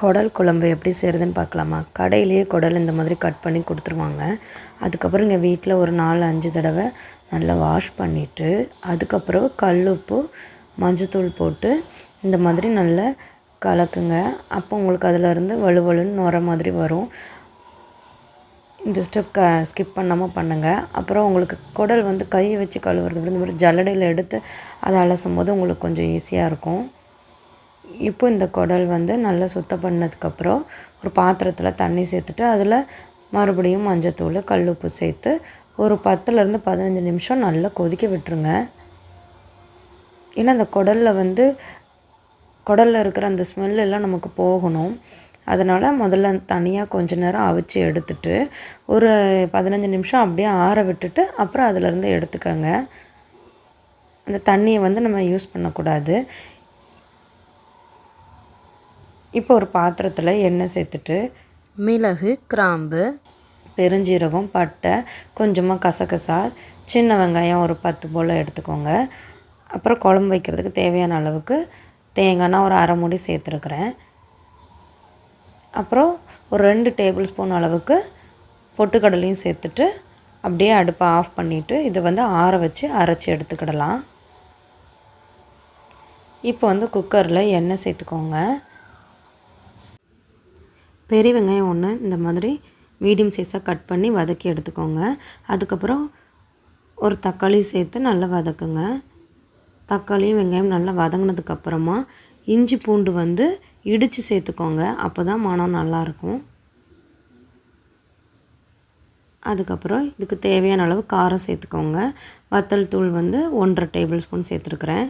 குடல் குழம்பு எப்படி செய்கிறதுன்னு பார்க்கலாமா? கடையிலேயே குடல் இந்த மாதிரி கட் பண்ணி கொடுத்துருவாங்க. அதுக்கப்புறம் இங்கே வீட்டில் ஒரு 4-5 தடவை நல்லா வாஷ் பண்ணிவிட்டு, அதுக்கப்புறம் கல் உப்பு மஞ்சத்தூள் போட்டு இந்த மாதிரி நல்லா கலக்குங்க. அப்போ உங்களுக்கு அதிலருந்து வலுவலுன்னு நுர மாதிரி வரும். இந்த ஸ்டெப் ஸ்கிப் பண்ணாமல் பண்ணுங்கள். அப்புறம் உங்களுக்கு குடல் வந்து கையை வச்சு கழுவுறது விட இந்த மாதிரி ஜல்லடையில் எடுத்து அதை அலசும் போது உங்களுக்கு கொஞ்சம் ஈஸியாக இருக்கும். இப்போ இந்த குடல் வந்து நல்லா சுத்தம் பண்ணதுக்கப்புறம் ஒரு பாத்திரத்தில் தண்ணி சேர்த்துட்டு அதில் மறுபடியும் மஞ்சத்தூள் கல் உப்பு சேர்த்து ஒரு 10லேருந்து 15 நிமிஷம் நல்லா கொதிக்க விட்டுருங்க. ஏன்னா அந்த குடலில் இருக்கிற அந்த ஸ்மெல்லாம் நமக்கு போகணும். அதனால் முதல்ல தனியாக கொஞ்ச நேரம் அவிச்சு எடுத்துட்டு ஒரு 15 நிமிஷம் அப்படியே ஆற விட்டுட்டு அப்புறம் அதிலேருந்து எடுத்துக்கோங்க. அந்த தண்ணியை வந்து நம்ம யூஸ் பண்ணக்கூடாது. இப்போ ஒரு பாத்திரத்தில் எண்ணெய் சேர்த்துட்டு மிளகு, கிராம்பு, பெருஞ்சீரகம், பட்டை, கொஞ்சமாக கசகசா, சின்ன வெங்காயம் ஒரு 10 போல் எடுத்துக்கோங்க. அப்புறம் குழம்பு வைக்கிறதுக்கு தேவையான அளவுக்கு தேங்காய் நான் ஒரு அரை மூடி சேர்த்துருக்குறேன். அப்புறம் ஒரு 2 டேபிள் ஸ்பூன் அளவுக்கு பொட்டுக்கடலையும் சேர்த்துட்டு அப்படியே அடுப்பை ஆஃப் பண்ணிவிட்டு இதை வந்து ஆற வச்சு அரைச்சி எடுத்துக்கிடலாம். இப்போ வந்து குக்கரில் எண்ணெய் சேர்த்துக்கோங்க. பெரிய வெங்காயம் 1 இந்த மாதிரி மீடியம் சைஸாக கட் பண்ணி வதக்கி எடுத்துக்கோங்க. அதுக்கப்புறம் ஒரு தக்காளி சேர்த்து நல்லா வதக்குங்க. தக்காளியும் வெங்காயம் நல்லா வதங்கினதுக்கப்புறமா இஞ்சி பூண்டு வந்து இடித்து சேர்த்துக்கோங்க. அப்போ தான் மனம் நல்லாயிருக்கும். அதுக்கப்புறம் இதுக்கு தேவையான அளவு காரம் சேர்த்துக்கோங்க. வத்தல் தூள் வந்து 1.5 டேபிள் ஸ்பூன் சேர்த்துருக்குறேன்.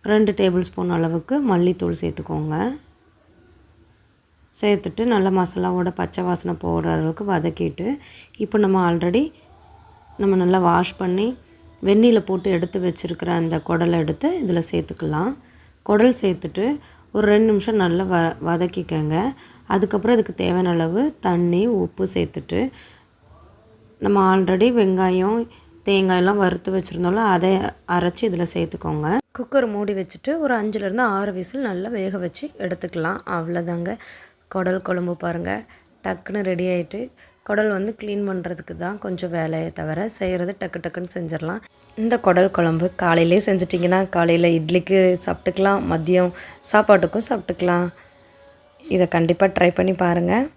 2 டேபிள் ஸ்பூன் அளவுக்கு மல்லித்தூள் சேர்த்துக்கோங்க. சேர்த்துட்டு நல்லா மசாலாவோட பச்சை வாசனை போகிற அளவுக்கு வதக்கிட்டு இப்போ நம்ம ஆல்ரெடி நல்லா வாஷ் பண்ணி வெந்நீரில் போட்டு எடுத்து வச்சுருக்கிற அந்த குடலை எடுத்து இதில் சேர்த்துக்கலாம். குடல் சேர்த்துட்டு ஒரு 2 நிமிஷம் நல்லா வதக்கிக்கங்க. அதுக்கப்புறம் இதுக்கு தேவையான அளவு தண்ணி, உப்பு சேர்த்துட்டு நம்ம ஆல்ரெடி வெங்காயம், தேங்காயெல்லாம் வறுத்து வச்சுருந்தோம்ல அதை அரைச்சி இதில் சேர்த்துக்கோங்க. குக்கர் மூடி வச்சுட்டு ஒரு 5லேருந்து 6 விசில் நல்லா வேக வச்சு எடுத்துக்கலாம். அவ்வளோதாங்க, குடல் குழம்பு பாருங்கள் டக்குன்னு ரெடி ஆகிட்டு. குடல் வந்து க்ளீன் பண்ணுறதுக்கு தான் கொஞ்சம் வேலையை தவிர செய்கிறது டக்குன்னு செஞ்சிடலாம். இந்த குடல் குழம்பு காலையிலே செஞ்சிட்டிங்கன்னா காலையில் இட்லிக்கு சாப்பிட்டுக்கலாம், மதியம் சாப்பாட்டுக்கும் சாப்பிட்டுக்கலாம். இதை கண்டிப்பாக ட்ரை பண்ணி பாருங்கள்.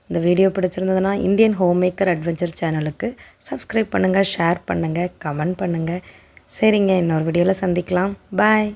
இந்த வீடியோ பிடிச்சிருந்ததுன்னா இந்தியன் ஹோம் மேக்கர் அட்வென்ச்சர் சேனலுக்கு சப்ஸ்கிரைப் பண்ணுங்கள், ஷேர் பண்ணுங்கள், கமெண்ட் பண்ணுங்கள். சரிங்க, இன்னொரு வீடியோவில் சந்திக்கலாம். பாய்.